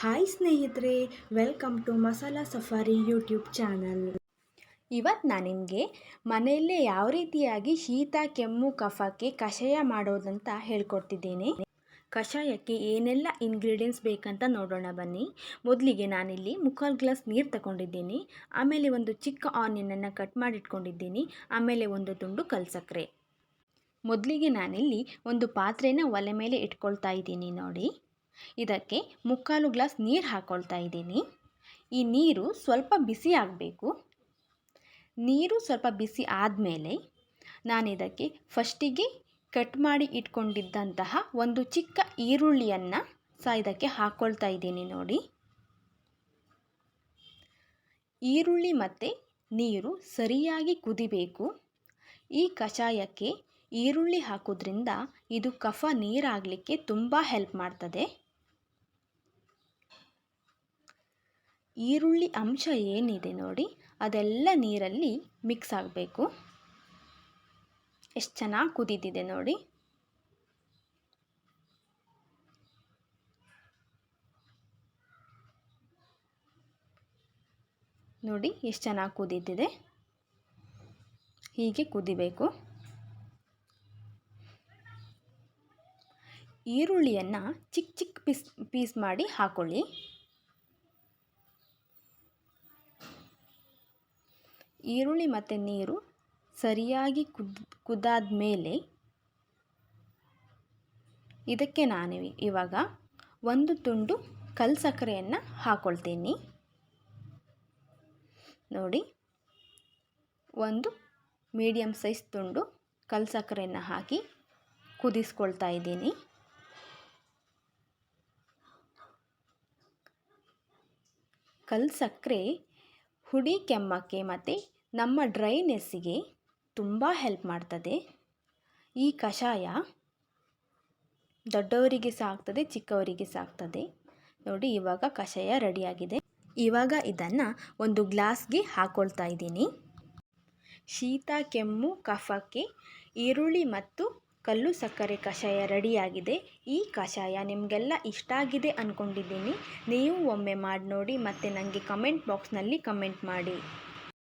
Hi ಸ್ನೇಹಿತರೆ, welcome to Masala safari YouTube channel. ಇವತ್ತು ನಾನು ನಿಮಗೆ ಮನೆಯಲ್ಲೇ ಯಾವ ರೀತಿಯಾಗಿ ಶೀತ ಕೆಮ್ಮು ಕಫಕ್ಕೆ ಕಷಾಯ ಮಾಡೋದಂತ ಹೇಳ್ಕೊಡ್ತಿದ್ದೇನೆ. ಕಷಾಯಕ್ಕೆ ಏನೆಲ್ಲ ಇಂಗ್ರೀಡಿಯೆಂಟ್ಸ್ ಬೇಕಂತ ನೋಡೋಣ ಬನ್ನಿ. ಮೊದಲಿಗೆ ನಾನಿಲ್ಲಿ 3/4 ಗ್ಲಾಸ್ ನೀರು ತಗೊಂಡಿದ್ದೀನಿ. ಆಮೇಲೆ ಒಂದು ಚಿಕ್ಕ ಆನಿಯನನ್ನು ಕಟ್ ಮಾಡಿಟ್ಕೊಂಡಿದ್ದೀನಿ. ಆಮೇಲೆ ಒಂದು ತುಂಡು ಕಲ್ಸಕ್ಕರೆ. ಮೊದಲಿಗೆ ನಾನಿಲ್ಲಿ ಒಂದು ಪಾತ್ರೆನ ಒಲೆ ಮೇಲೆ ಇಟ್ಕೊಳ್ತಾ ಇದ್ದೀನಿ ನೋಡಿ. ಇದಕ್ಕೆ 3/4 ಗ್ಲಾಸ್ ನೀರು ಹಾಕ್ಕೊಳ್ತಾ ಇದ್ದೀನಿ. ಈ ನೀರು ಸ್ವಲ್ಪ ಬಿಸಿ ಆಗಬೇಕು. ನೀರು ಸ್ವಲ್ಪ ಬಿಸಿ ಆದಮೇಲೆ ನಾನಿದಕ್ಕೆ ಫಸ್ಟಿಗೆ ಕಟ್ ಮಾಡಿ ಇಟ್ಕೊಂಡಿದ್ದಂತಹ ಒಂದು ಚಿಕ್ಕ ಈರುಳ್ಳಿಯನ್ನು ಇದಕ್ಕೆ ಹಾಕ್ಕೊಳ್ತಾ ಇದ್ದೀನಿ ನೋಡಿ. ಈರುಳ್ಳಿ ಮತ್ತು ನೀರು ಸರಿಯಾಗಿ ಕುದಿಬೇಕು. ಈ ಕಷಾಯಕ್ಕೆ ಈರುಳ್ಳಿ ಹಾಕೋದ್ರಿಂದ ಇದು ಕಫ ನೀರಾಗಲಿಕ್ಕೆ ತುಂಬ ಹೆಲ್ಪ್ ಮಾಡ್ತದೆ. ಈರುಳ್ಳಿ ಅಂಶ ಏನಿದೆ ನೋಡಿ, ಅದೆಲ್ಲ ನೀರಲ್ಲಿ ಮಿಕ್ಸ್ ಆಗಬೇಕು. ಎಷ್ಟು ಚೆನ್ನಾಗಿ ಕುದೀತಿದೆ ನೋಡಿ. ನೋಡಿ ಎಷ್ಟು ಚೆನ್ನಾಗಿ ಕುದೀತಿದೆ. ಹೀಗೆ ಕುದಿಬೇಕು. ಈರುಳ್ಳಿಯನ್ನು ಚಿಕ್ಕ ಚಿಕ್ಕ ಪೀಸ್ ಮಾಡಿ ಹಾಕೊಳ್ಳಿ. ಈರುಳ್ಳಿ ಮತ್ತು ನೀರು ಸರಿಯಾಗಿ ಕುದ್ದಾದ ಮೇಲೆ ಇದಕ್ಕೆ ನಾನು ಇವಾಗ ಒಂದು ತುಂಡು ಕಲ್ಸಕ್ಕರೆಯನ್ನು ಹಾಕ್ಕೊಳ್ತೀನಿ ನೋಡಿ. ಒಂದು ಮೀಡಿಯಮ್ ಸೈಜ್ ತುಂಡು ಕಲ್ಸಕ್ಕರೆಯನ್ನು ಹಾಕಿ ಕುದಿಸ್ಕೊಳ್ತಾ ಇದ್ದೀನಿ. ಕಲ್ಸಕ್ಕರೆ ಹುಡಿ ಕೆಮ್ಮಕ್ಕೆ ಮತ್ತು ನಮ್ಮ ಡ್ರೈನೆಸ್ಸಿಗೆ ತುಂಬ ಹೆಲ್ಪ್ ಮಾಡ್ತದೆ. ಈ ಕಷಾಯ ದೊಡ್ಡವರಿಗೆ ಸಹ ಆಗ್ತದೆ, ಚಿಕ್ಕವರಿಗೆ ಸಹ ಆಗ್ತದೆ ನೋಡಿ. ಇವಾಗ ಕಷಾಯ ರೆಡಿಯಾಗಿದೆ. ಇವಾಗ ಇದನ್ನು ಒಂದು ಗ್ಲಾಸ್ಗೆ ಹಾಕ್ಕೊಳ್ತಾ ಇದ್ದೀನಿ. ಶೀತ ಕೆಮ್ಮು ಕಫಕ್ಕೆ ಈರುಳ್ಳಿ ಮತ್ತು ಕಲ್ಲು ಸಕ್ಕರೆ ಕಷಾಯ ರೆಡಿಯಾಗಿದೆ. ಈ ಕಷಾಯ ನಿಮಗೆಲ್ಲ ಇಷ್ಟ ಆಗಿದೆ ಅಂದ್ಕೊಂಡಿದ್ದೀನಿ. ನೀವು ಒಮ್ಮೆ ಮಾಡಿ ನೋಡಿ ಮತ್ತು ನನಗೆ ಕಮೆಂಟ್ ಬಾಕ್ಸ್ನಲ್ಲಿ ಕಮೆಂಟ್ ಮಾಡಿ.